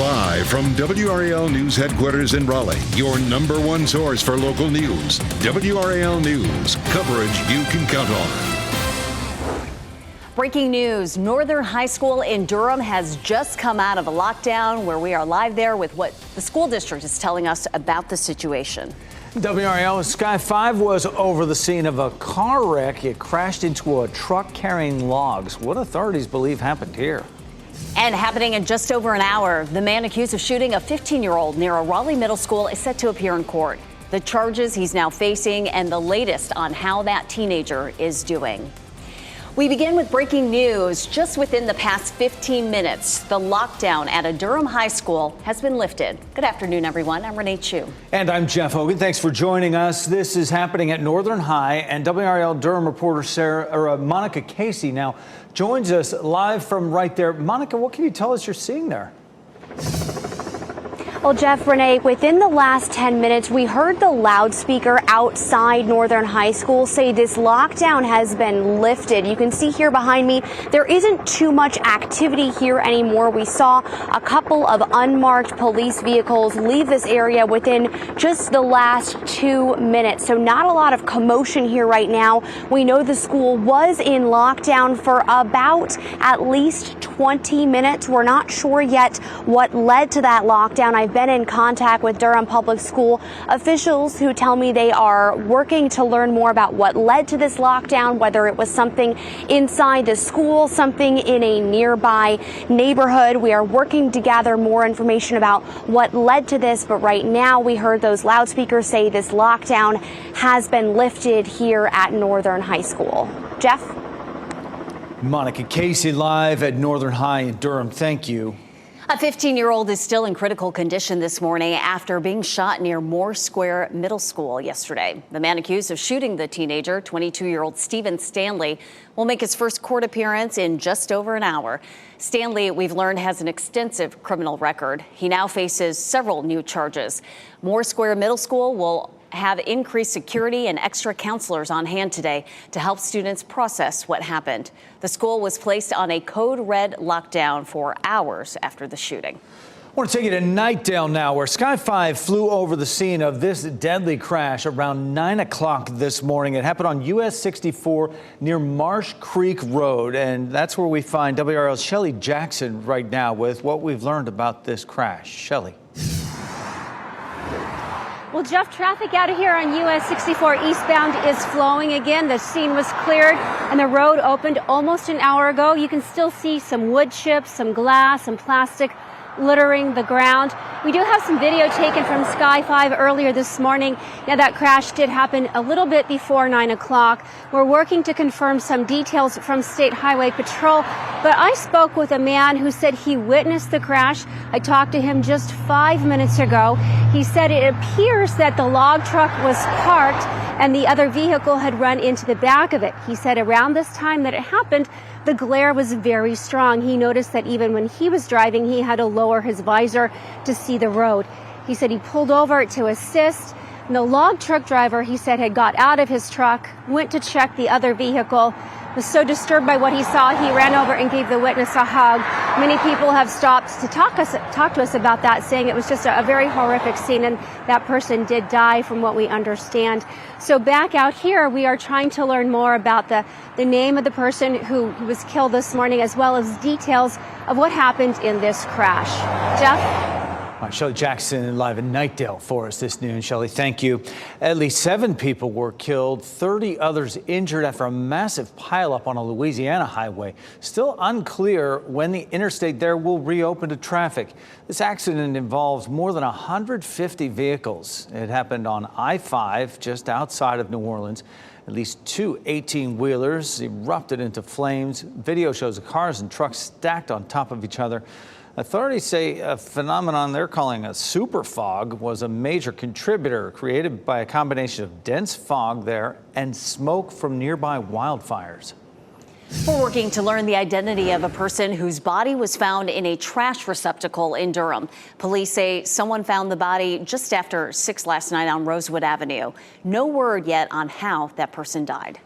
Live from WRAL News Headquarters in Raleigh, your #1 source for local news. WRAL News, coverage you can count on. Breaking news, Northern High School in Durham has just come out of a lockdown, where we are live there with what the school district is telling us about the situation. WRAL Sky 5 was over the scene of a car wreck. It crashed into a truck carrying logs. What authorities believe happened here? And happening in just over an hour, the man accused of shooting a 15-year-old near a Raleigh middle school is set to appear in court. The charges he's now facing and the latest on how that teenager is doing. We begin with breaking news. Just within the past 15 minutes, the lockdown at a Durham high school has been lifted. Good afternoon, everyone. I'm Renee Chu. And I'm Jeff Hogan. Thanks for joining us. This is happening at Northern High, and WRAL Durham reporter Monica Casey now joins us live from right there. Monica, what can you tell us you're seeing there? Well, Jeff, Renee, within the last 10 minutes, we heard the loudspeaker outside Northern High School say this lockdown has been lifted. You can see here behind me, there isn't too much activity here anymore. We saw a couple of unmarked police vehicles leave this area within just the last 2 minutes. So not a lot of commotion here right now. We know the school was in lockdown for about at least 20 minutes. We're not sure yet what led to that lockdown. I've been in contact with Durham Public School officials who tell me they are working to learn more about what led to this lockdown, whether it was something inside the school, something in a nearby neighborhood. We are working to gather more information about what led to this, but right now we heard those loudspeakers say this lockdown has been lifted here at Northern High School. Jeff? Monica Casey live at Northern High in Durham. Thank you. A 15-year-old is still in critical condition this morning after being shot near Moore Square Middle School yesterday. The man accused of shooting the teenager, 22-year-old Stephen Stanley, will make his first court appearance in just over an hour. Stanley, we've learned, has an extensive criminal record. He now faces several new charges. Moore Square Middle School will have increased security and extra counselors on hand today to help students process what happened. The school was placed on a code red lockdown for hours after the shooting. I want to take you to Nightdale now, where Sky 5 flew over the scene of this deadly crash around 9 o'clock this morning. It happened on US 64 near Marsh Creek Road, and that's where we find WRL's Shelley Jackson right now with what we've learned about this crash. Shelley. Well, Jeff, traffic out of here on US 64 eastbound is flowing again. The scene was cleared and the road opened almost an hour ago. You can still see some wood chips, some glass, some plastic littering the ground. We do have some video taken from Sky 5 earlier this morning. Now, that crash did happen a little bit before 9 o'clock. We're working to confirm some details from State Highway Patrol, but I spoke with a man who said he witnessed the crash. I talked to him just 5 minutes ago. He said it appears that the log truck was parked and the other vehicle had run into the back of it. He said around this time that it happened, the glare was very strong. He noticed that even when he was driving, he had to lower his visor to see the road. He said he pulled over to assist. And the log truck driver, he said, had got out of his truck, went to check the other vehicle, was so disturbed by what he saw, he ran over and gave the witness a hug. Many people have stopped to talk to us about that, saying it was just a very horrific scene, and that person did die from what we understand. So back out here, we are trying to learn more about the name of the person who was killed this morning, as well as details of what happened in this crash. Jeff? All right, Shelley Jackson live in Nightdale for us this noon. Shelley, thank you. At least 7 people were killed, 30 others injured after a massive pileup on a Louisiana highway. Still unclear when the interstate there will reopen to traffic. This accident involves more than 150 vehicles. It happened on I-5 just outside of New Orleans. At least 2 18-wheelers erupted into flames. Video shows the cars and trucks stacked on top of each other. Authorities say a phenomenon they're calling a super fog was a major contributor, created by a combination of dense fog there and smoke from nearby wildfires. We're working to learn the identity of a person whose body was found in a trash receptacle in Durham. Police say someone found the body just after 6 last night on Rosewood Avenue. No word yet on how that person died.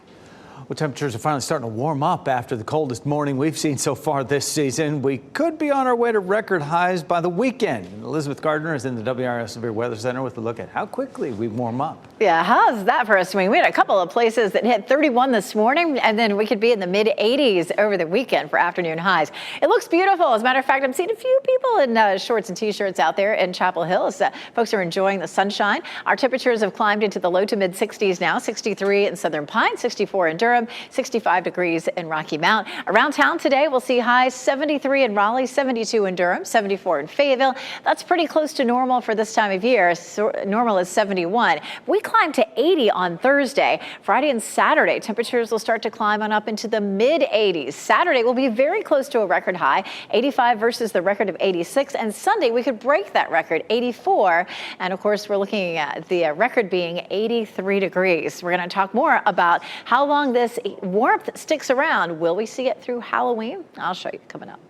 Well, temperatures are finally starting to warm up after the coldest morning we've seen so far this season. We could be on our way to record highs by the weekend. Elizabeth Gardner is in the WRAL Severe Weather Center with a look at how quickly we warm up. Yeah, how's that for us? I mean, we had a couple of places that hit 31 this morning, and then we could be in the mid 80s over the weekend for afternoon highs. It looks beautiful. As a matter of fact, I'm seeing a few people in shorts and t-shirts out there in Chapel Hill. Folks are enjoying the sunshine. Our temperatures have climbed into the low to mid 60s now, 63 in Southern Pine, 64 in Durham, 65 degrees in Rocky Mount. Around town today, we'll see highs 73 in Raleigh, 72 in Durham, 74 in Fayetteville. That's pretty close to normal for this time of year. So normal is 71. We climb to 80 on Thursday. Friday and Saturday, temperatures will start to climb on up into the mid 80s. Saturday will be very close to a record high, 85 versus the record of 86. And Sunday, we could break that record, 84. And of course, we're looking at the record being 83 degrees. We're going to talk more about how long this warmth sticks around. Will we see it through Halloween? I'll show you coming up.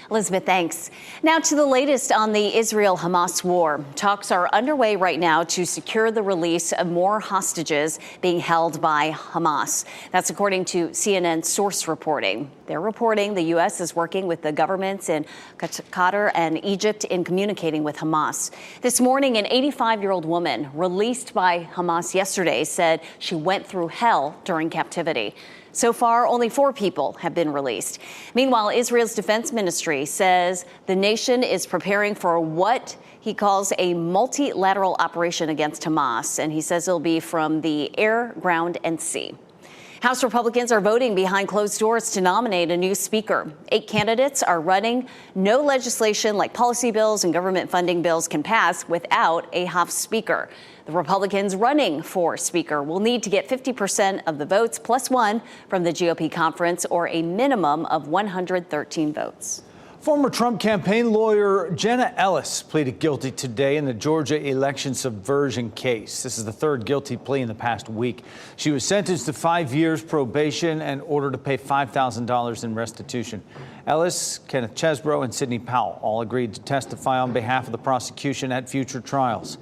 Elizabeth, thanks. Now to the latest on the Israel-Hamas war. Talks are underway right now to secure the release of more hostages being held by Hamas. That's according to CNN source reporting. They're reporting the U.S. is working with the governments in Qatar and Egypt in communicating with Hamas. This morning, an 85-year-old woman released by Hamas yesterday said she went through hell during captivity. So far, only 4 people have been released. Meanwhile, Israel's defense ministry says the nation is preparing for what he calls a multilateral operation against Hamas, and he says it'll be from the air, ground, and sea. House Republicans are voting behind closed doors to nominate a new speaker. 8 candidates are running. No legislation like policy bills and government funding bills can pass without a House speaker. The Republicans running for speaker will need to get 50% of the votes plus 1 from the GOP conference, or a minimum of 113 votes. Former Trump campaign lawyer Jenna Ellis pleaded guilty today in the Georgia election subversion case. This is the 3rd guilty plea in the past week. She was sentenced to 5 years probation and ordered to pay $5,000 in restitution. Ellis, Kenneth Chesbrough, and Sidney Powell all agreed to testify on behalf of the prosecution at future trials.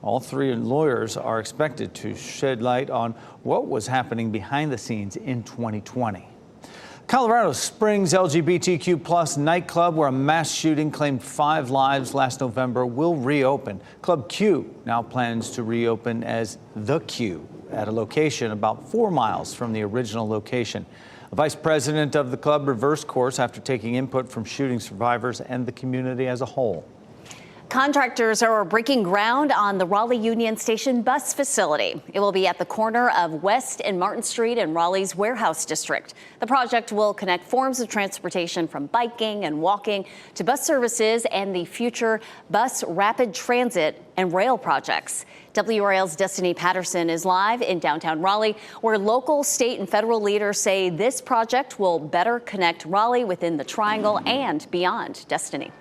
All 3 lawyers are expected to shed light on what was happening behind the scenes in 2020. Colorado Springs LGBTQ plus nightclub, where a mass shooting claimed 5 lives last November, will reopen. Club Q now plans to reopen as The Q at a location about 4 miles from the original location. The vice president of the club reversed course after taking input from shooting survivors and the community as a whole. Contractors are breaking ground on the Raleigh Union Station bus facility. It will be at the corner of West and Martin Street in Raleigh's warehouse district. The project will connect forms of transportation from biking and walking to bus services and the future bus rapid transit and rail projects. WRAL's Destiny Patterson is live in downtown Raleigh, where local, state, and federal leaders say this project will better connect Raleigh within the Triangle and beyond. Destiny.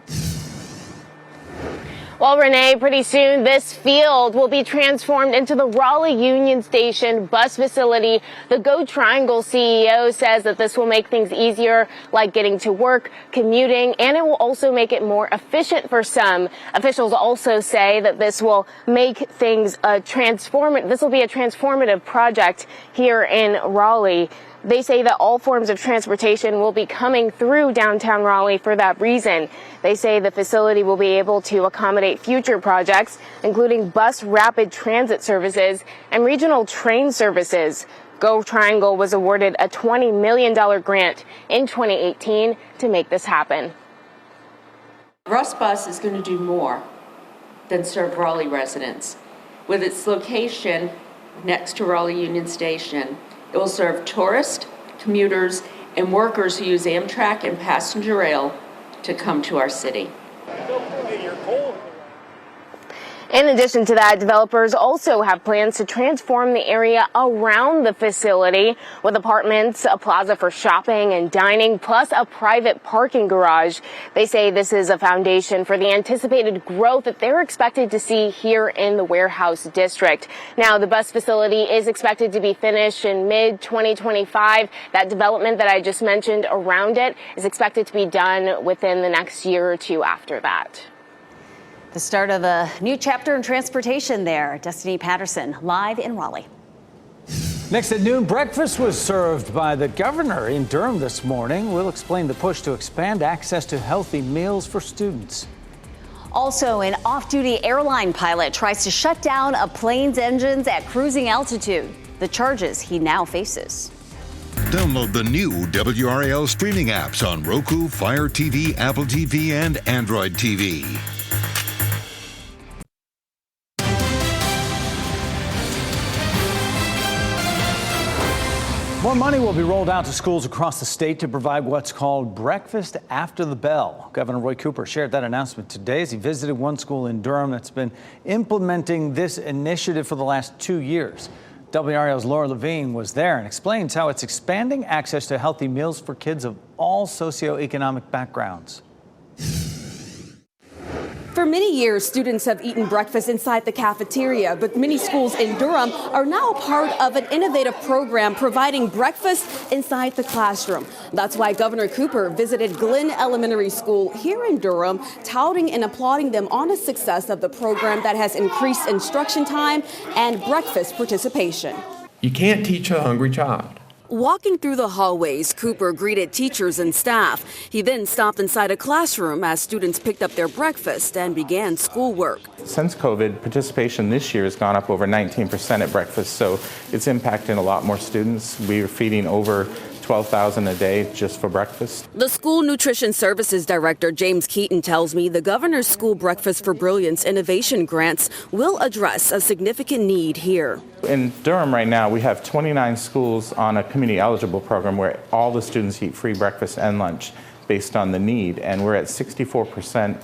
Well, Renee, pretty soon this field will be transformed into the Raleigh Union Station bus facility. The Go Triangle CEO says that this will make things easier, like getting to work, commuting, and it will also make it more efficient for some. Officials also say that this will make things this will be a transformative project here in Raleigh. They say that all forms of transportation will be coming through downtown Raleigh for that reason. They say the facility will be able to accommodate future projects, including bus rapid transit services and regional train services. Go Triangle was awarded a $20 million grant in 2018 to make this happen. Russ Bus is going to do more than serve Raleigh residents. With its location next to Raleigh Union Station, it will serve tourists, commuters, and workers who use Amtrak and passenger rail to come to our city. In addition to that, developers also have plans to transform the area around the facility with apartments, a plaza for shopping and dining, plus a private parking garage. They say this is a foundation for the anticipated growth that they're expected to see here in the warehouse district. Now, the bus facility is expected to be finished in mid-2025. That development that I just mentioned around it is expected to be done within the next year or 2 after that. The start of a new chapter in transportation there. Destiny Patterson, live in Raleigh. Next at noon, breakfast was served by the governor in Durham this morning. We'll explain the push to expand access to healthy meals for students. Also, an off-duty airline pilot tries to shut down a plane's engines at cruising altitude. The charges he now faces. Download the new WRAL streaming apps on Roku, Fire TV, Apple TV, and Android TV. More money will be rolled out to schools across the state to provide what's called breakfast after the bell. Governor Roy Cooper shared that announcement today as he visited one school in Durham that's been implementing this initiative for the last 2 years. WRAL's Laura Levine was there and explains how it's expanding access to healthy meals for kids of all socioeconomic backgrounds. For many years, students have eaten breakfast inside the cafeteria, but many schools in Durham are now a part of an innovative program providing breakfast inside the classroom. That's why Governor Cooper visited Glenn Elementary School here in Durham, touting and applauding them on the success of the program that has increased instruction time and breakfast participation. You can't teach a hungry child. Walking through the hallways, Cooper greeted teachers and staff. He then stopped inside a classroom as students picked up their breakfast and began schoolwork. Since COVID, participation this year has gone up over 19% at breakfast, so it's impacting a lot more students. We are feeding over 12,000 a day just for breakfast. The School Nutrition Services Director, James Keaton, tells me the Governor's School Breakfast for Brilliance Innovation Grants will address a significant need here. In Durham right now, we have 29 schools on a community eligible program where all the students eat free breakfast and lunch based on the need, and we're at 64%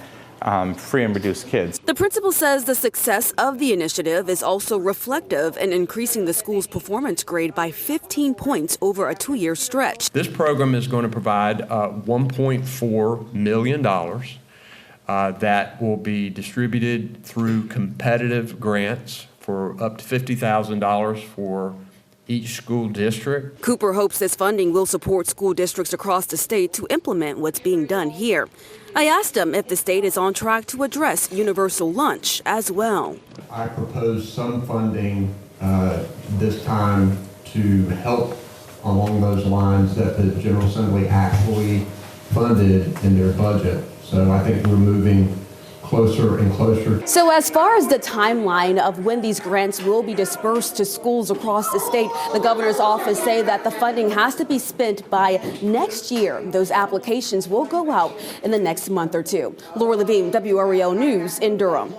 free and reduced kids. The principal says the success of the initiative is also reflective in increasing the school's performance grade by 15 points over a 2-year stretch. This program is going to provide $1.4 million that will be distributed through competitive grants for up to $50,000 for each school district. Cooper hopes this funding will support school districts across the state to implement what's being done here. I asked him if the state is on track to address universal lunch as well. I propose some funding this time to help along those lines that the General Assembly actually funded in their budget. So I think we're moving closer and closer. So as far as the timeline of when these grants will be dispersed to schools across the state, the governor's office say that the funding has to be spent by next year. Those applications will go out in the next month or two. Laura Levine, WRAL News in Durham.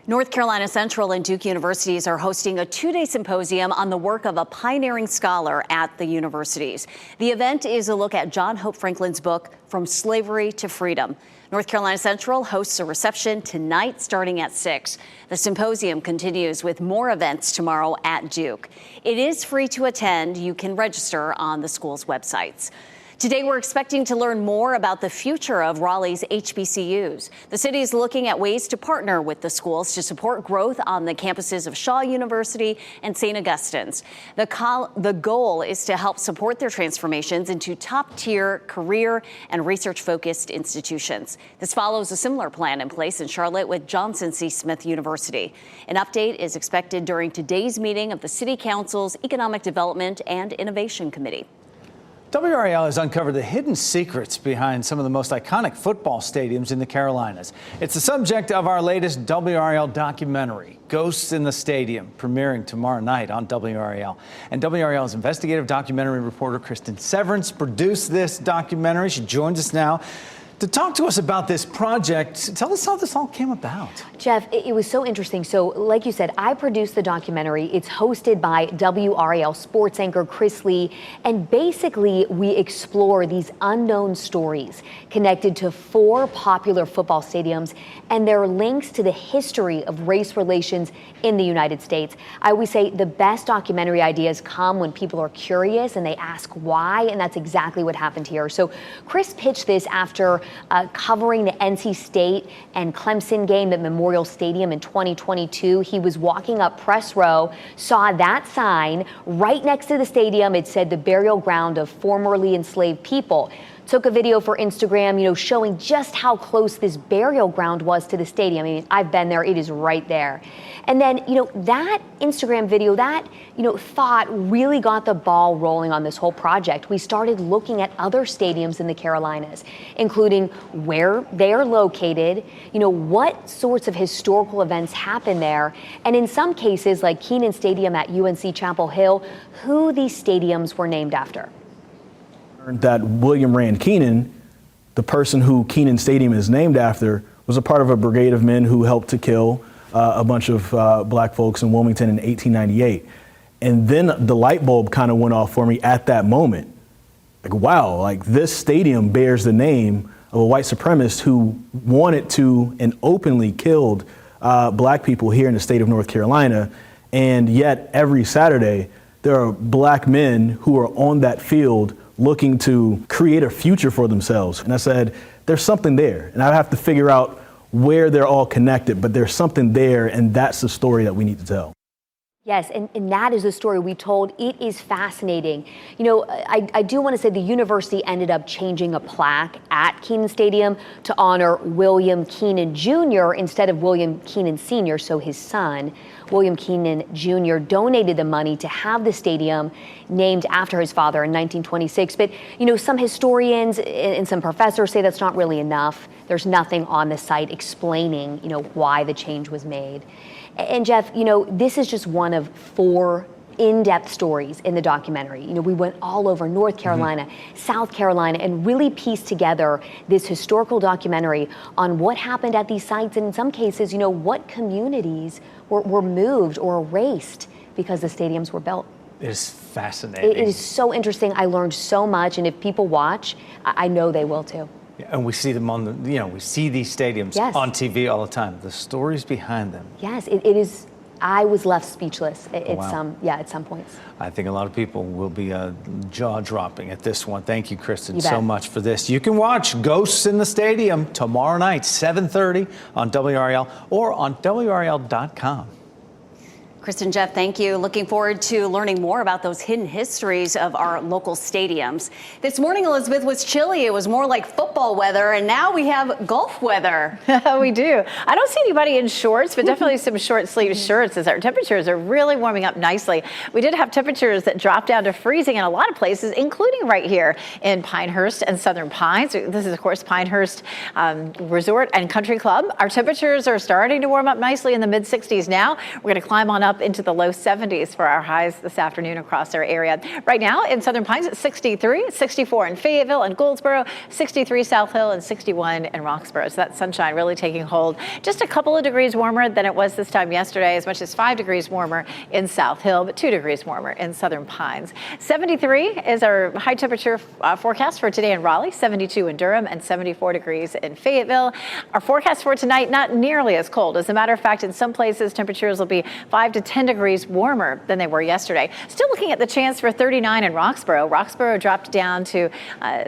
North Carolina Central and Duke universities are hosting a 2-day symposium on the work of a pioneering scholar at the universities. The event is a look at John Hope Franklin's book, From Slavery to Freedom. North Carolina Central hosts a reception tonight starting at 6. The symposium continues with more events tomorrow at Duke. It is free to attend. You can register on the school's websites. Today, we're expecting to learn more about the future of Raleigh's HBCUs. The city is looking at ways to partner with the schools to support growth on the campuses of Shaw University and St. Augustine's. The goal is to help support their transformations into top-tier career and research-focused institutions. This follows a similar plan in place in Charlotte with Johnson C. Smith University. An update is expected during today's meeting of the City Council's Economic Development and Innovation Committee. WRAL has uncovered the hidden secrets behind some of the most iconic football stadiums in the Carolinas. It's the subject of our latest WRAL documentary, Ghosts in the Stadium, premiering tomorrow night on WRAL. And WRAL's investigative documentary reporter Kristen Severance produced this documentary. She joins us now to talk to us about this project. Tell us how this all came about. Jeff, it was so interesting. So like you said, I produced the documentary. It's hosted by WRAL sports anchor Chris Lee. And basically, we explore these unknown stories connected to 4 popular football stadiums and their links to the history of race relations in the United States. I always say the best documentary ideas come when people are curious and they ask why, and that's exactly what happened here. So Chris pitched this after covering the NC State and Clemson game at Memorial Stadium in 2022. He was walking up press row, saw that sign right next to the stadium. It said the burial ground of formerly enslaved people. took a video for Instagram, showing just how close this burial ground was to the stadium. I mean, I've been there, it is right there. And then, that Instagram video, that, thought really got the ball rolling on this whole project. We started looking at other stadiums in the Carolinas, including where they are located, what sorts of historical events happen there, and in some cases, like Kenan Stadium at UNC Chapel Hill, who these stadiums were named after. That William Rand Kenan, the person who Kenan Stadium is named after, was a part of a brigade of men who helped to kill a bunch of black folks in Wilmington in 1898. And then the light bulb kind of went off for me at that moment. Like, wow, like this stadium bears the name of a white supremacist who wanted to and openly killed black people here in the state of North Carolina. And yet every Saturday, there are black men who are on that field looking to create a future for themselves. And I said, there's something there. And I have to figure out where they're all connected, but there's something there, and that's the story that we need to tell. Yes, and that is the story we told. It is fascinating. I do want to say the university ended up changing a plaque at Kenan Stadium to honor William Kenan Jr. instead of William Kenan Sr., so his son, William Kenan Jr., donated the money to have the stadium named after his father in 1926. But, some historians and some professors say that's not really enough. There's nothing on the site explaining, why the change was made. And Jeff, this is just one of 4 in-depth stories in the documentary. We went all over North Carolina, South Carolina, and really pieced together this historical documentary on what happened at these sites, and in some cases, what communities were moved or erased because the stadiums were built. It is fascinating. It is so interesting. I learned so much, and if people watch, I know they will too. And we see them on we see these stadiums on TV all the time. The stories behind them. Yes, it is. I was left speechless at some points. I think a lot of people will be jaw-dropping at this one. Thank you, Kristen, so much for this. You can watch Ghosts in the Stadium tomorrow night, 7:30 on WRAL or on WRAL.com. Kristen, Jeff, thank you. Looking forward to learning more about those hidden histories of our local stadiums. This morning, Elizabeth, was chilly. It was more like football weather, and now we have golf weather. We do. I don't see anybody in shorts, but definitely some short sleeve shirts as our temperatures are really warming up nicely. We did have temperatures that dropped down to freezing in a lot of places, including right here in Pinehurst and Southern Pines. This is, of course, Pinehurst Resort and Country Club. Our temperatures are starting to warm up nicely in the mid-60s now. We're going to climb on up into the low 70s for our highs this afternoon across our area. Right now in Southern Pines, it's 63, 64 in Fayetteville and Goldsboro, 63 South Hill, and 61 in Roxborough. So that sunshine really taking hold. Just a couple of degrees warmer than it was this time yesterday, as much as 5 degrees warmer in South Hill, but 2 degrees warmer in Southern Pines. 73 is our high temperature forecast for today in Raleigh, 72 in Durham, and 74 degrees in Fayetteville. Our forecast for tonight, not nearly as cold. As a matter of fact, in some places, temperatures will be 5 to 10 degrees warmer than they were yesterday. Still looking at the chance for 39 in Roxborough. Roxborough dropped down to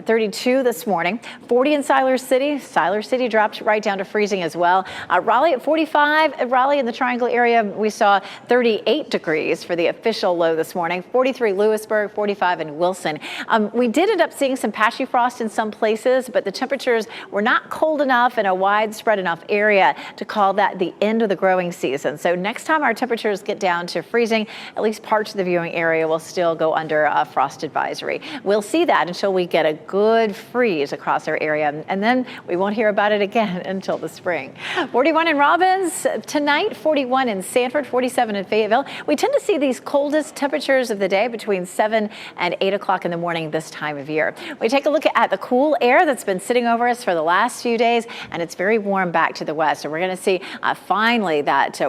32 this morning. 40 in Siler City. Siler City dropped right down to freezing as well. Raleigh at 45. At Raleigh in the Triangle area, we saw 38 degrees for the official low this morning. 43 Lewisburg, 45 in Wilson. We did end up seeing some patchy frost in some places, but the temperatures were not cold enough in a widespread enough area to call that the end of the growing season. So next time our temperatures get down to freezing, at least parts of the viewing area will still go under a frost advisory. We'll see that until we get a good freeze across our area, and then we won't hear about it again until the spring. 41 in Robbins tonight, 41 in Sanford, 47 in Fayetteville. We tend to see these coldest temperatures of the day between 7 and 8 o'clock in the morning this time of year. We take a look at the cool air that's been sitting over us for the last few days, and it's very warm back to the west. And we're going to see finally that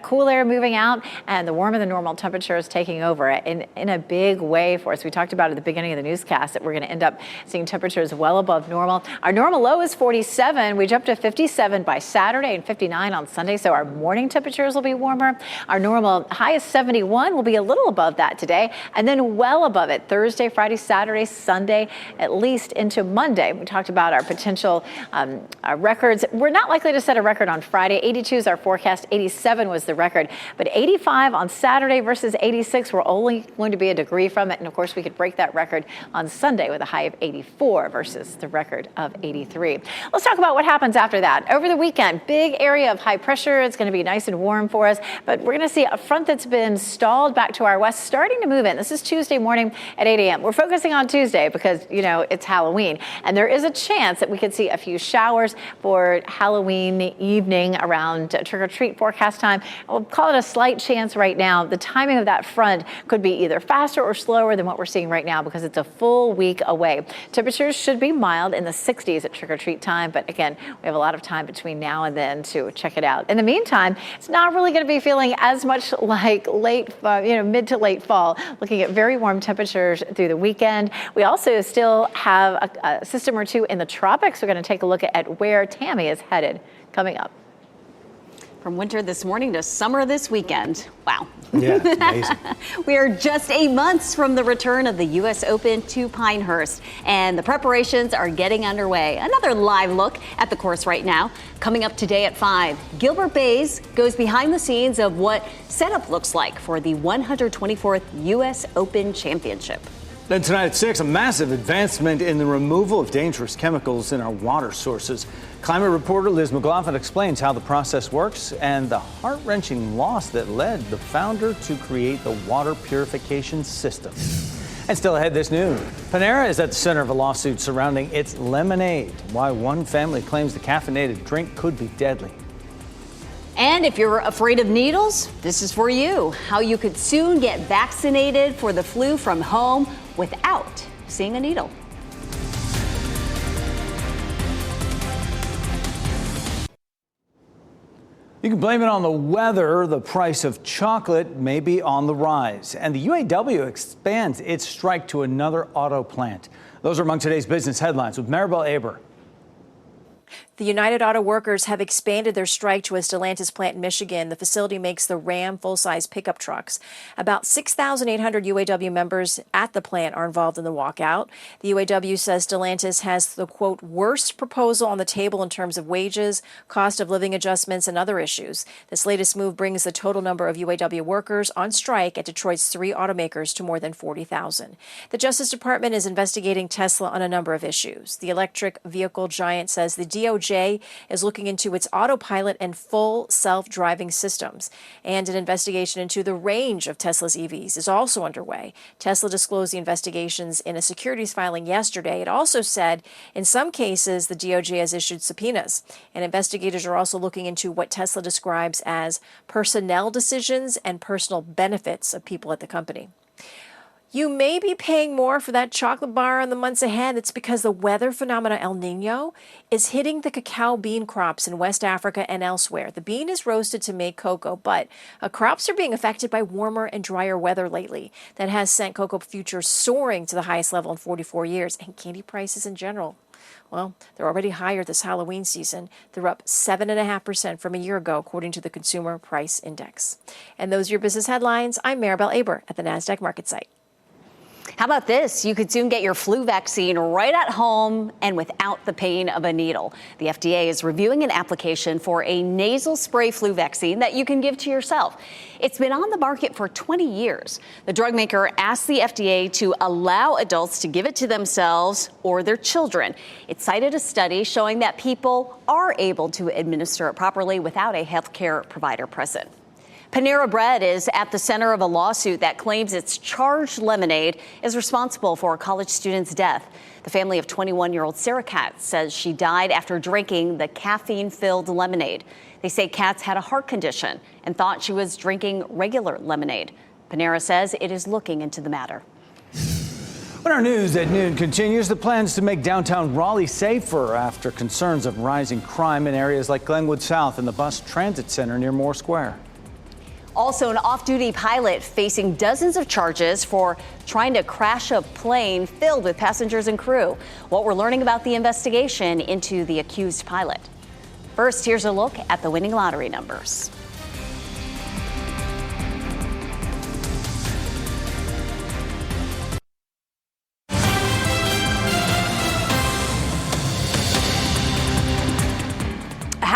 cool air moving out and the warmer than normal temperatures taking over in a big way for us. We talked about at the beginning of the newscast that we're going to end up seeing temperatures well above normal. Our normal low is 47. We jumped to 57 by Saturday and 59 on Sunday, so our morning temperatures will be warmer. Our normal high is 71. We'll be a little above that today, and then well above it Thursday, Friday, Saturday, Sunday, at least into Monday. We talked about our potential records. We're not likely to set a record on Friday. 82 is our forecast. 87 was the record, but 85 on Saturday versus 86. We're only going to be a degree from it. And of course, we could break that record on Sunday with a high of 84 versus the record of 83. Let's talk about what happens after that. Over the weekend, big area of high pressure. It's going to be nice and warm for us, but we're going to see a front that's been stalled back to our west starting to move in. This is Tuesday morning at 8 a.m. We're focusing on Tuesday because, you know, it's Halloween, and there is a chance that we could see a few showers for Halloween evening around trick-or-treat forecast time. We'll call it a slight chance right now. The timing of that front could be either faster or slower than what we're seeing right now because it's a full week away. Temperatures should be mild in the 60s at trick-or-treat time, but again, we have a lot of time between now and then to check it out. In the meantime, it's not really going to be feeling as much like mid to late fall. Looking at very warm temperatures through the weekend. We also still have a system or two in the tropics. We're going to take a look at where Tammy is headed coming up. From winter this morning to summer this weekend. Wow. Yeah, it's amazing. We are just 8 months from the return of the U.S. Open to Pinehurst, and the preparations are getting underway. Another live look at the course right now. Coming up today at 5, Gilbert Bays goes behind the scenes of what setup looks like for the 124th U.S. Open Championship. Then tonight at 6, a massive advancement in the removal of dangerous chemicals in our water sources. Climate reporter Liz McLaughlin explains how the process works and the heart-wrenching loss that led the founder to create the water purification system. And still ahead this noon, Panera is at the center of a lawsuit surrounding its lemonade. Why one family claims the caffeinated drink could be deadly. And if you're afraid of needles, this is for you. How you could soon get vaccinated for the flu from home without seeing a needle. You can blame it on the weather. The price of chocolate may be on the rise. And the UAW expands its strike to another auto plant. Those are among today's business headlines with Maribel Aber. The United Auto Workers have expanded their strike to a Stellantis plant in Michigan. The facility makes the Ram full-size pickup trucks. About 6,800 UAW members at the plant are involved in the walkout. The UAW says Stellantis has the, quote, worst proposal on the table in terms of wages, cost of living adjustments, and other issues. This latest move brings the total number of UAW workers on strike at Detroit's 3 automakers to more than 40,000. The Justice Department is investigating Tesla on a number of issues. The electric vehicle giant says the DOJ is looking into its autopilot and full self-driving systems. And an investigation into the range of Tesla's EVs is also underway. Tesla disclosed the investigations in a securities filing yesterday. It also said in some cases the DOJ has issued subpoenas. And investigators are also looking into what Tesla describes as personnel decisions and personal benefits of people at the company. You may be paying more for that chocolate bar in the months ahead. It's because the weather phenomena El Nino is hitting the cacao bean crops in West Africa and elsewhere. The bean is roasted to make cocoa, but crops are being affected by warmer and drier weather lately. That has sent cocoa futures soaring to the highest level in 44 years, and candy prices in general. Well, they're already higher this Halloween season. They're up 7.5% from a year ago, according to the Consumer Price Index. And those are your business headlines. I'm Maribel Aber at the NASDAQ Market Site. How about this? You could soon get your flu vaccine right at home and without the pain of a needle. The FDA is reviewing an application for a nasal spray flu vaccine that you can give to yourself. It's been on the market for 20 years. The drug maker asked the FDA to allow adults to give it to themselves or their children. It cited a study showing that people are able to administer it properly without a healthcare provider present. Panera Bread is at the center of a lawsuit that claims its charged lemonade is responsible for a college student's death. The family of 21-year-old Sarah Katz says she died after drinking the caffeine-filled lemonade. They say Katz had a heart condition and thought she was drinking regular lemonade. Panera says it is looking into the matter. When our news at noon continues, the plans to make downtown Raleigh safer after concerns of rising crime in areas like Glenwood South and the bus transit center near Moore Square. Also, an off-duty pilot facing dozens of charges for trying to crash a plane filled with passengers and crew. What we're learning about the investigation into the accused pilot. First, here's a look at the winning lottery numbers.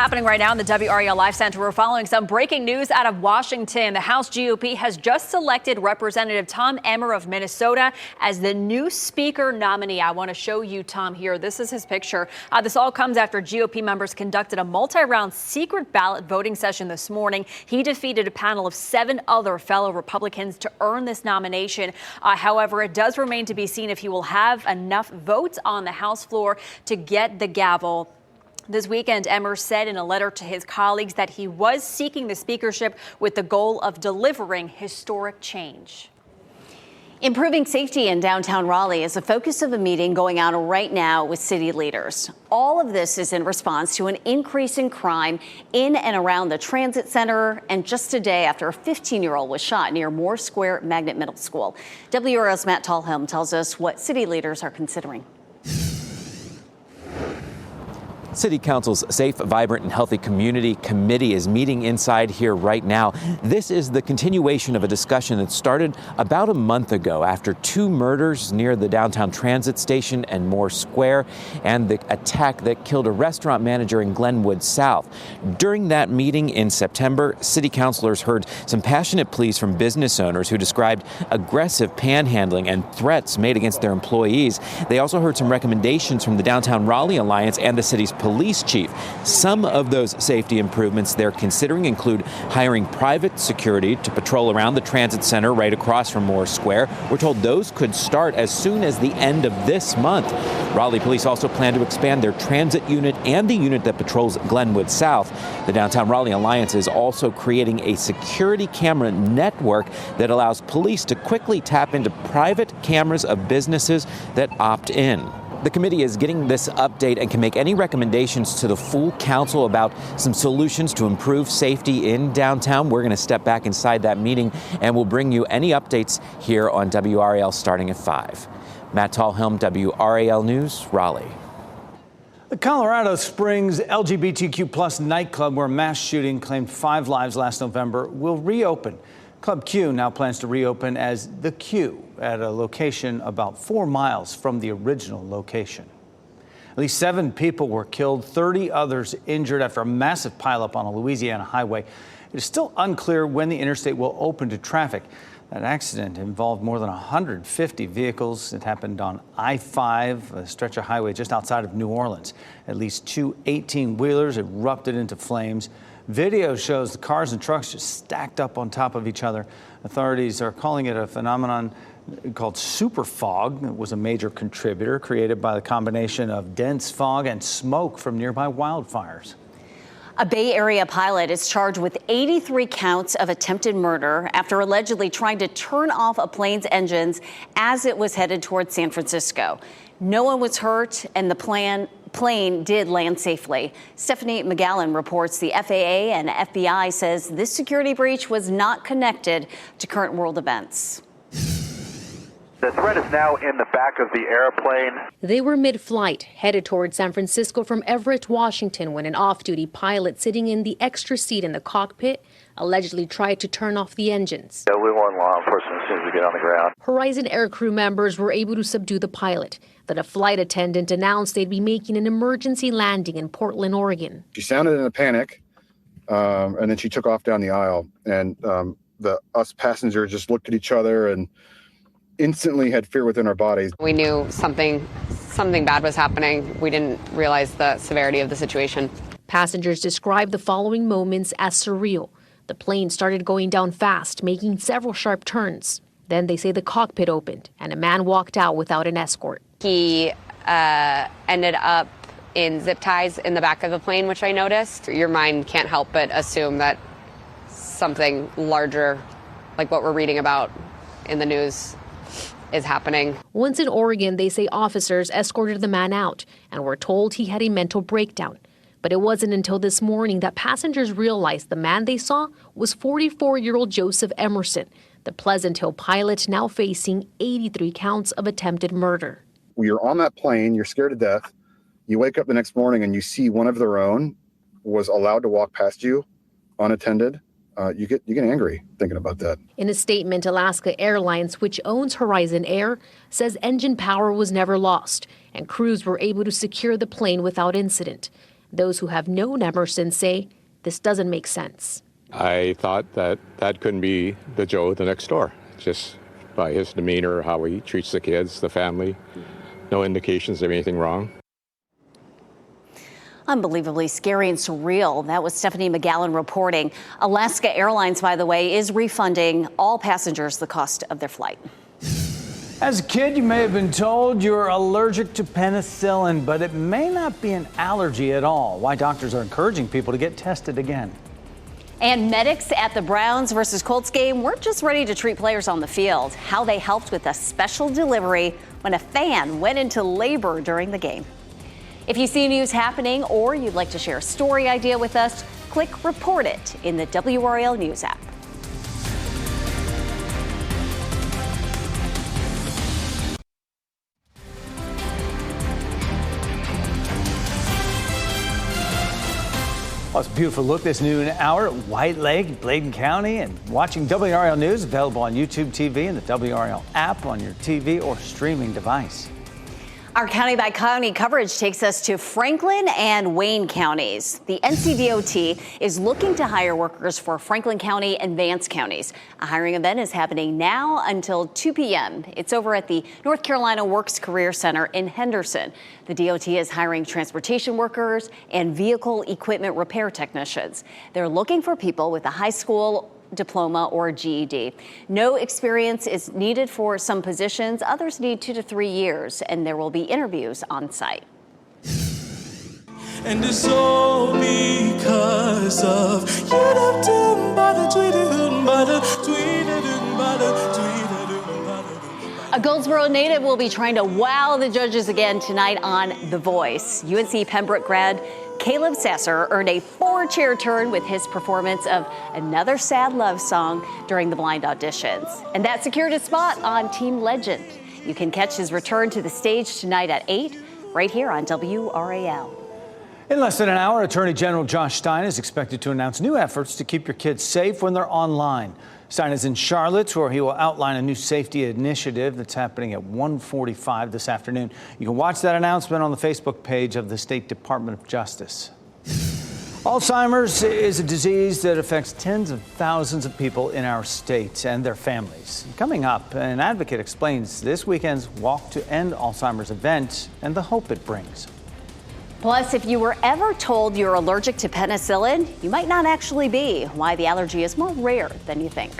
happening right now in the WRAL Live Center. We're following some breaking news out of Washington. The House GOP has just selected Representative Tom Emmer of Minnesota as the new Speaker nominee. I want to show you Tom here. This is his picture. This all comes after GOP members conducted a multi-round secret ballot voting session this morning. He defeated a panel of 7 other fellow Republicans to earn this nomination. However, it does remain to be seen if he will have enough votes on the House floor to get the gavel. This weekend, Emmer said in a letter to his colleagues that he was seeking the speakership with the goal of delivering historic change. Improving safety in downtown Raleigh is the focus of a meeting going on right now with city leaders. All of this is in response to an increase in crime in and around the transit center, and just a day after a 15-year-old was shot near Moore Square Magnet Middle School. WRAL's Matt Tallhelm tells us what city leaders are considering. City Council's Safe, Vibrant, and Healthy Community Committee is meeting inside here right now. This is the continuation of a discussion that started about a month ago after 2 murders near the downtown transit station and Moore Square, and the attack that killed a restaurant manager in Glenwood South. During that meeting in September, city councilors heard some passionate pleas from business owners who described aggressive panhandling and threats made against their employees. They also heard some recommendations from the Downtown Raleigh Alliance and the city's police chief. Some of those safety improvements they're considering include hiring private security to patrol around the transit center right across from Moore Square. We're told those could start as soon as the end of this month. Raleigh police also plan to expand their transit unit and the unit that patrols Glenwood South. The Downtown Raleigh Alliance is also creating a security camera network that allows police to quickly tap into private cameras of businesses that opt in. The committee is getting this update and can make any recommendations to the full council about some solutions to improve safety in downtown. We're going to step back inside that meeting and we'll bring you any updates here on WRAL starting at 5. Matt Tallhelm, WRAL News, Raleigh. The Colorado Springs LGBTQ plus nightclub where a mass shooting claimed 5 lives last November will reopen. Club Q now plans to reopen as The Q at a location about 4 miles from the original location. At least 7 people were killed, 30 others injured after a massive pileup on a Louisiana highway. It is still unclear when the interstate will open to traffic. That accident involved more than 150 vehicles. It happened on I-5, a stretch of highway just outside of New Orleans. At least 2 18-wheelers erupted into flames. Video shows the cars and trucks just stacked up on top of each other. Authorities are calling it a phenomenon called super fog. It was a major contributor created by the combination of dense fog and smoke from nearby wildfires. A Bay Area pilot is charged with 83 counts of attempted murder after allegedly trying to turn off a plane's engines as it was headed towards San Francisco. No one was hurt, and the plane did land safely. Stephanie McGowan reports the FAA and FBI says this security breach was not connected to current world events. The threat is now in the back of the airplane. They were mid-flight, headed toward San Francisco from Everett, Washington, when an off-duty pilot sitting in the extra seat in the cockpit allegedly tried to turn off the engines. We want law enforcement as soon as we get on the ground. Horizon Air crew members were able to subdue the pilot. Then a flight attendant announced they'd be making an emergency landing in Portland, Oregon. She sounded in a panic, and then she took off down the aisle. And us passengers just looked at each other and instantly had fear within our bodies. We knew something bad was happening. We didn't realize the severity of the situation. Passengers described the following moments as surreal. The plane started going down fast, making several sharp turns. Then they say the cockpit opened and a man walked out without an escort. He ended up in zip ties in the back of the plane, which I noticed. Your mind can't help but assume that something larger, like what we're reading about in the news, is happening. Once in Oregon, they say officers escorted the man out and were told he had a mental breakdown. But it wasn't until this morning that passengers realized the man they saw was 44-year-old Joseph Emerson, the Pleasant Hill pilot now facing 83 counts of attempted murder. You're on that plane, you're scared to death. You wake up the next morning and you see one of their own was allowed to walk past you unattended. You get angry thinking about that. In a statement, Alaska Airlines, which owns Horizon Air, says engine power was never lost and crews were able to secure the plane without incident. Those who have known Emerson say this doesn't make sense. I thought that couldn't be the Joe the next door, just by his demeanor, how he treats the kids, the family, no indications of anything wrong. Unbelievably scary and surreal. That was Stephanie McGowan reporting. Alaska Airlines, by the way, is refunding all passengers the cost of their flight. As a kid, you may have been told you're allergic to penicillin, but it may not be an allergy at all. Why doctors are encouraging people to get tested again. And medics at the Browns versus Colts game weren't just ready to treat players on the field. How they helped with a special delivery when a fan went into labor during the game. If you see news happening or you'd like to share a story idea with us, click Report It in the WRAL News app. Well, it's a beautiful look this noon hour at White Lake, Bladen County, and watching WRAL News available on YouTube TV and the WRAL app on your TV or streaming device. Our county by county coverage takes us to Franklin and Wayne counties. The NCDOT is looking to hire workers for Franklin County and Vance counties. A hiring event is happening now until 2 p.m. It's over at the North Carolina Works Career Center in Henderson. The DOT is hiring transportation workers and vehicle equipment repair technicians. They're looking for people with a high school diploma or GED. No experience is needed for some positions. Others need 2 to 3 years, and there will be interviews on site. And it's all because of a Goldsboro native will be trying to wow the judges again tonight on The Voice. UNC Pembroke grad Caleb Sasser earned a 4-chair turn with his performance of Another Sad Love Song during the blind auditions. And that secured a spot on Team Legend. You can catch his return to the stage tonight at 8, right here on WRAL. In less than an hour, Attorney General Josh Stein is expected to announce new efforts to keep your kids safe when they're online. Stein is in Charlotte, where he will outline a new safety initiative that's happening at 1:45 this afternoon. You can watch that announcement on the Facebook page of the State Department of Justice. Alzheimer's is a disease that affects tens of thousands of people in our state and their families. Coming up, an advocate explains this weekend's Walk to End Alzheimer's event and the hope it brings. Plus, if you were ever told you're allergic to penicillin, you might not actually be. Why the allergy is more rare than you think.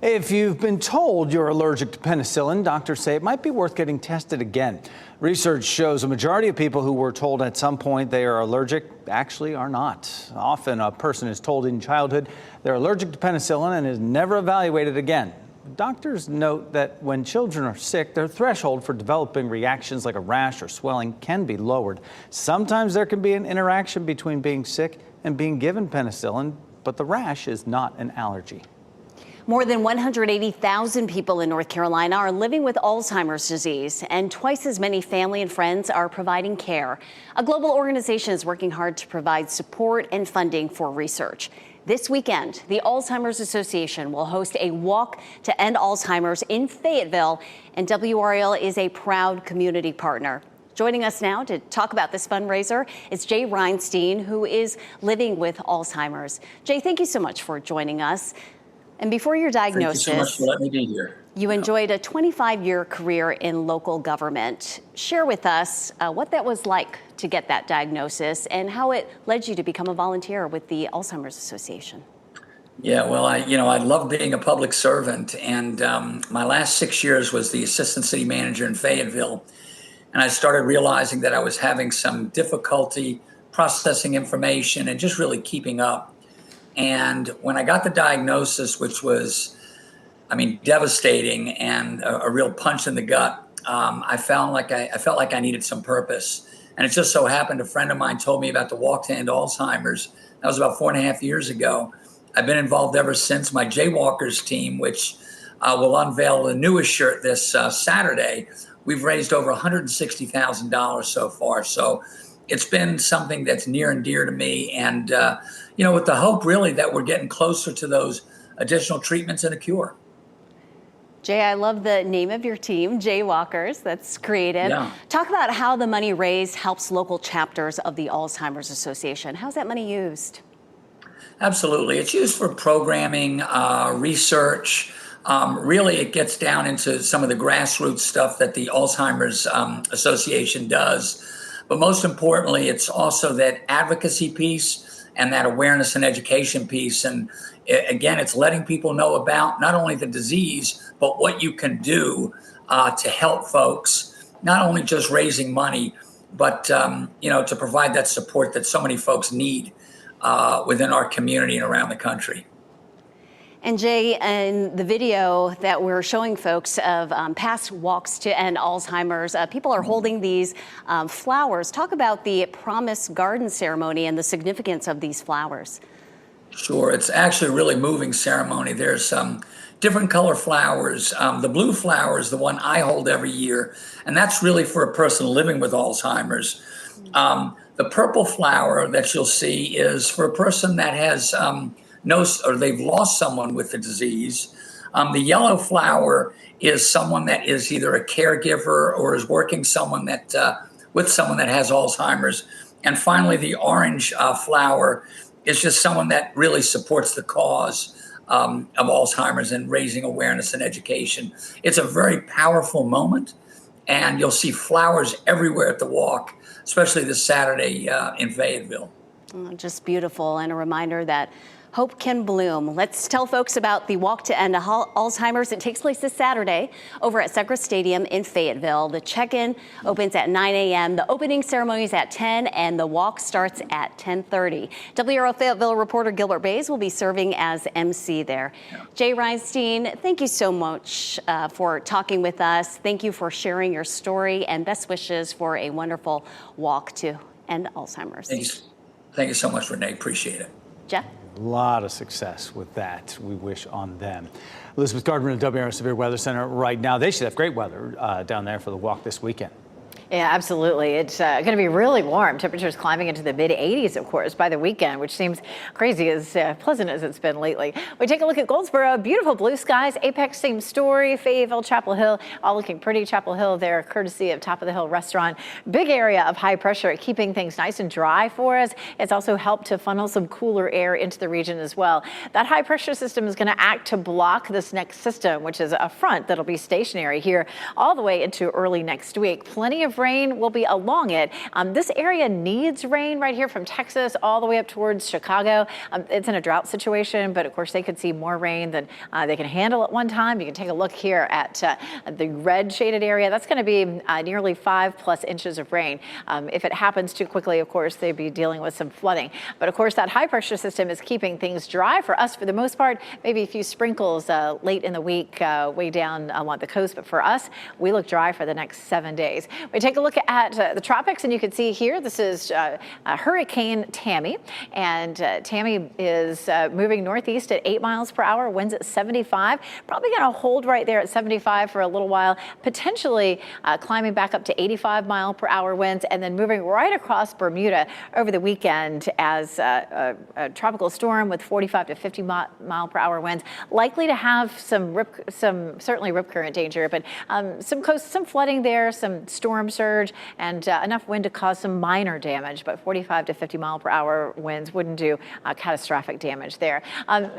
If you've been told you're allergic to penicillin, doctors say it might be worth getting tested again. Research shows a majority of people who were told at some point they are allergic actually are not. Often a person is told in childhood they're allergic to penicillin and is never evaluated again. Doctors note that when children are sick, their threshold for developing reactions like a rash or swelling can be lowered. Sometimes there can be an interaction between being sick and being given penicillin, but the rash is not an allergy. More than 180,000 people in North Carolina are living with Alzheimer's disease, and twice as many family and friends are providing care. A global organization is working hard to provide support and funding for research. This weekend, the Alzheimer's Association will host a Walk to End Alzheimer's in Fayetteville, and WRAL is a proud community partner. Joining us now to talk about this fundraiser is Jay Reinstein, who is living with Alzheimer's. Jay, thank you so much for joining us. And before your diagnosis, thank you so much for letting me be here. You enjoyed a 25-year career in local government. Share with us what that was like to get that diagnosis and how it led you to become a volunteer with the Alzheimer's Association. Yeah, well, I love being a public servant, and my last 6 years was the assistant city manager in Fayetteville, and I started realizing that I was having some difficulty processing information and just really keeping up. And when I got the diagnosis, which was, devastating and a real punch in the gut, I felt like I needed some purpose. And it just so happened a friend of mine told me about the Walk to End Alzheimer's. That was about 4.5 years ago. I've been involved ever since. My Jaywalkers team, which will unveil the newest shirt this Saturday, we've raised over $160,000 so far. So it's been something that's near and dear to me. And, with the hope really that we're getting closer to those additional treatments and a cure. Jay, I love the name of your team, Jaywalkers. That's creative. Yeah. Talk about how the money raised helps local chapters of the Alzheimer's Association. How's that money used? Absolutely. It's used for programming, research. Really, it gets down into some of the grassroots stuff that the Alzheimer's Association does. But most importantly, it's also that advocacy piece and that awareness and education piece. And again, it's letting people know about not only the disease, but what you can do to help folks, not only just raising money, but to provide that support that so many folks need within our community and around the country. And Jay, in the video that we're showing folks of past walks to end Alzheimer's, people are holding these flowers. Talk about the Promise Garden ceremony and the significance of these flowers. Sure, it's actually a really moving ceremony. There's some different color flowers. The blue flower is the one I hold every year, and that's really for a person living with Alzheimer's. The purple flower that you'll see is for a person that has or they've lost someone with the disease. The yellow flower is someone that is either a caregiver or is working with someone that has Alzheimer's. And finally, the orange flower is just someone that really supports the cause of Alzheimer's and raising awareness and education. It's a very powerful moment, and you'll see flowers everywhere at the walk, especially this Saturday in Fayetteville. Just beautiful, and a reminder that hope can bloom. Let's tell folks about the Walk to End Alzheimer's. It takes place this Saturday over at Segra Stadium in Fayetteville. The check-in opens at 9 a.m. The opening ceremony is at 10, and the walk starts at 10:30. WRAL Fayetteville reporter Gilbert Bays will be serving as MC there. Yeah. Jay Reinstein, thank you so much for talking with us. Thank you for sharing your story, and best wishes for a wonderful walk to end Alzheimer's. Thank you so much, Renee. Appreciate it. Jeff? A lot of success with that. We wish on them. Elizabeth Gardner at WRAL Severe Weather Center right now. They should have great weather down there for the walk this weekend. Yeah, absolutely. It's going to be really warm. Temperatures climbing into the mid-80s, of course, by the weekend, which seems crazy as pleasant as it's been lately. We take a look at Goldsboro. Beautiful blue skies. Apex, same story. Fayetteville, Chapel Hill, all looking pretty. Chapel Hill there, courtesy of Top of the Hill Restaurant. Big area of high pressure, keeping things nice and dry for us. It's also helped to funnel some cooler air into the region as well. That high pressure system is going to act to block this next system, which is a front that'll be stationary here all the way into early next week. Plenty of rain will be along it. This area needs rain right here from Texas all the way up towards Chicago. It's in a drought situation, but of course they could see more rain than they can handle at one time. You can take a look here at the red shaded area. That's going to be nearly 5+ inches of rain. If it happens too quickly, of course, they'd be dealing with some flooding. But of course, that high pressure system is keeping things dry for us for the most part. Maybe a few sprinkles late in the week way down along the coast. But for us, we look dry for the next 7 days. We take a look at the tropics, and you can see here, this is Hurricane Tammy, and Tammy is moving northeast at 8 miles per hour, winds at 75, probably going to hold right there at 75 for a little while, potentially climbing back up to 85 mile per hour winds, and then moving right across Bermuda over the weekend as a tropical storm with 45 to 50 mile per hour winds, likely to have some certainly rip current danger, but some flooding there, some storm surge, and enough wind to cause some minor damage, but 45 to 50 mile per hour winds wouldn't do catastrophic damage there.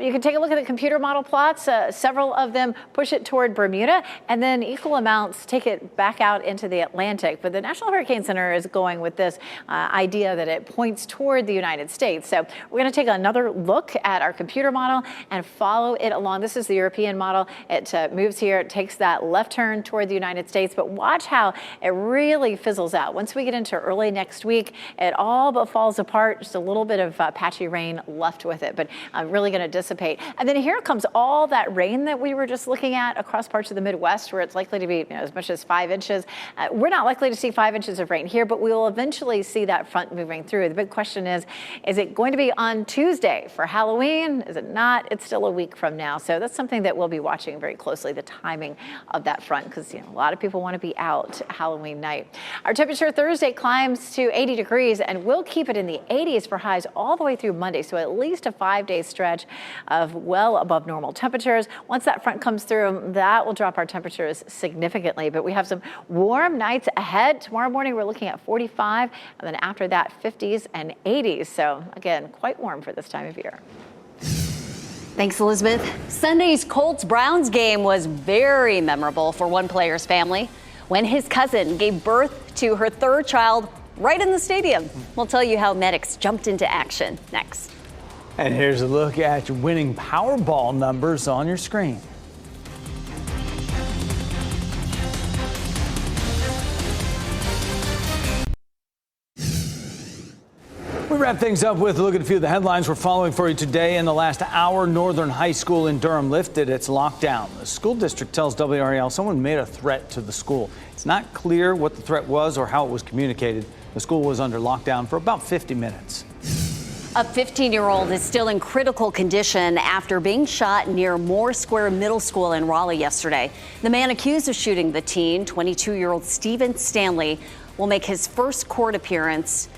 You can take a look at the computer model plots. Several of them push it toward Bermuda, and then equal amounts take it back out into the Atlantic. But the National Hurricane Center is going with this idea that it points toward the United States. So we're going to take another look at our computer model and follow it along. This is the European model. It moves here, it takes that left turn toward the United States, but watch how it really fizzles out. Once we get into early next week, it all but falls apart. Just a little bit of patchy rain left with it, but really going to dissipate. And then here comes all that rain that we were just looking at across parts of the Midwest, where it's likely to be as much as 5 inches. We're not likely to see 5 inches of rain here, but we will eventually see that front moving through. The big question is it going to be on Tuesday for Halloween? Is it not? It's still a week from now. So that's something that we'll be watching very closely, the timing of that front, because a lot of people want to be out Halloween night. overnight. Our temperature Thursday climbs to 80 degrees and we'll keep it in the 80s for highs all the way through Monday. So at least a 5-day stretch of well above normal temperatures. Once that front comes through, that will drop our temperatures significantly. But we have some warm nights ahead. Tomorrow morning, we're looking at 45, and then after that, 50s and 80s. So again, quite warm for this time of year. Thanks, Elizabeth. Sunday's Colts-Browns game was very memorable for one player's family when his cousin gave birth to her third child right in the stadium. We'll tell you how medics jumped into action next. And here's a look at your winning Powerball numbers on your screen. We wrap things up with a look at a few of the headlines we're following for you today. In the last hour, Northern High School in Durham lifted its lockdown. The school district tells WRAL someone made a threat to the school. It's not clear what the threat was or how it was communicated. The school was under lockdown for about 50 minutes. A 15-year-old is still in critical condition after being shot near Moore Square Middle School in Raleigh yesterday. The man accused of shooting the teen, 22-year-old Stephen Stanley, will make his first court appearance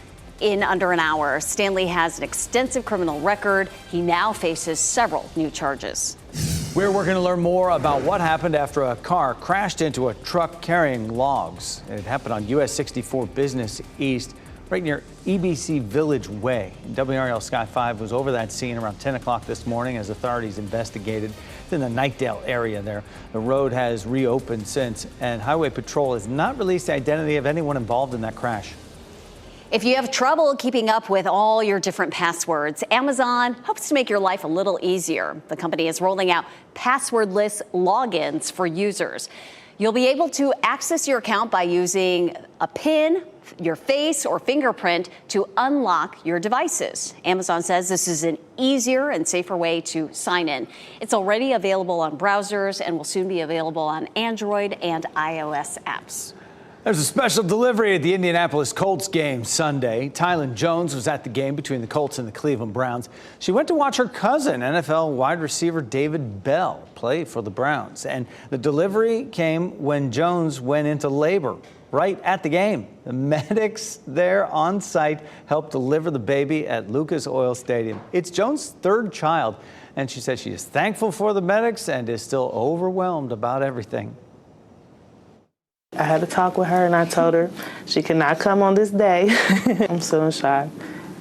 in under an hour. Stanley has an extensive criminal record. He now faces several new charges. We're working to learn more about what happened after a car crashed into a truck carrying logs. It happened on US 64 Business East, right near EBC Village Way. WRAL Sky 5 was over that scene around 10 o'clock this morning as authorities investigated. It's in the Knightdale area there. The road has reopened since, and Highway Patrol has not released the identity of anyone involved in that crash. If you have trouble keeping up with all your different passwords, Amazon hopes to make your life a little easier. The company is rolling out passwordless logins for users. You'll be able to access your account by using a PIN, your face, or fingerprint to unlock your devices. Amazon says this is an easier and safer way to sign in. It's already available on browsers and will soon be available on Android and iOS apps. There's a special delivery at the Indianapolis Colts game Sunday. Tylen Jones was at the game between the Colts and the Cleveland Browns. She went to watch her cousin, NFL wide receiver David Bell, play for the Browns. And the delivery came when Jones went into labor right at the game. The medics there on site helped deliver the baby at Lucas Oil Stadium. It's Jones' third child, and she said she is thankful for the medics and is still overwhelmed about everything. I had to talk with her and I told her she could not come on this day. I'm still in shock.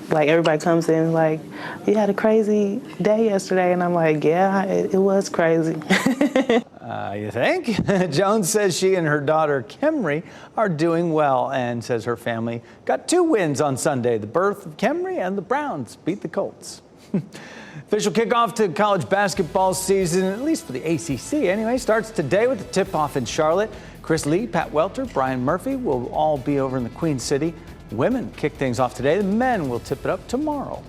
Like everybody comes in like, you had a crazy day yesterday. And I'm like, yeah, it was crazy. You think? Jones says she and her daughter Kemry are doing well and says her family got 2 wins on Sunday. The birth of Kemry and the Browns beat the Colts. Official kickoff to college basketball season, at least for the ACC anyway, starts today with the tip-off in Charlotte. Chris Lee, Pat Welter, Brian Murphy will all be over in the Queen City. Women kick things off today. The men will tip it up tomorrow.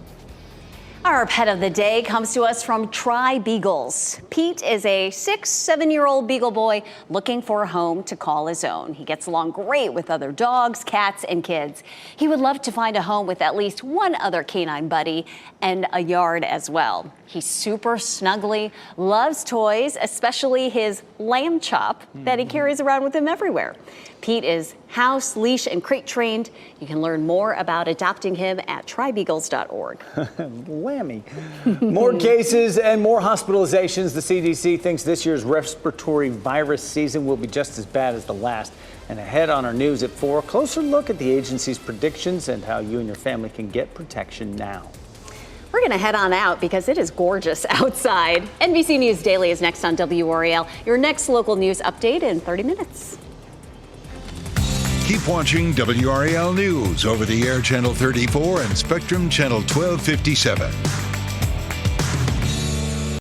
Our pet of the day comes to us from Tri-Beagles. Pete is a 6-7-year-old beagle boy looking for a home to call his own. He gets along great with other dogs, cats, and kids. He would love to find a home with at least one other canine buddy and a yard as well. He's super snuggly, loves toys, especially his lamb chop that he carries around with him everywhere. Pete is house, leash, and crate trained. You can learn more about adopting him at tribeagles.org. Lammy. More cases and more hospitalizations. The CDC thinks this year's respiratory virus season will be just as bad as the last. And ahead on our news at 4, a closer look at the agency's predictions and how you and your family can get protection now. We're going to head on out because it is gorgeous outside. NBC News Daily is next on WRAL. Your next local news update in 30 minutes. Keep watching WRAL News over the air Channel 34 and Spectrum Channel 1257.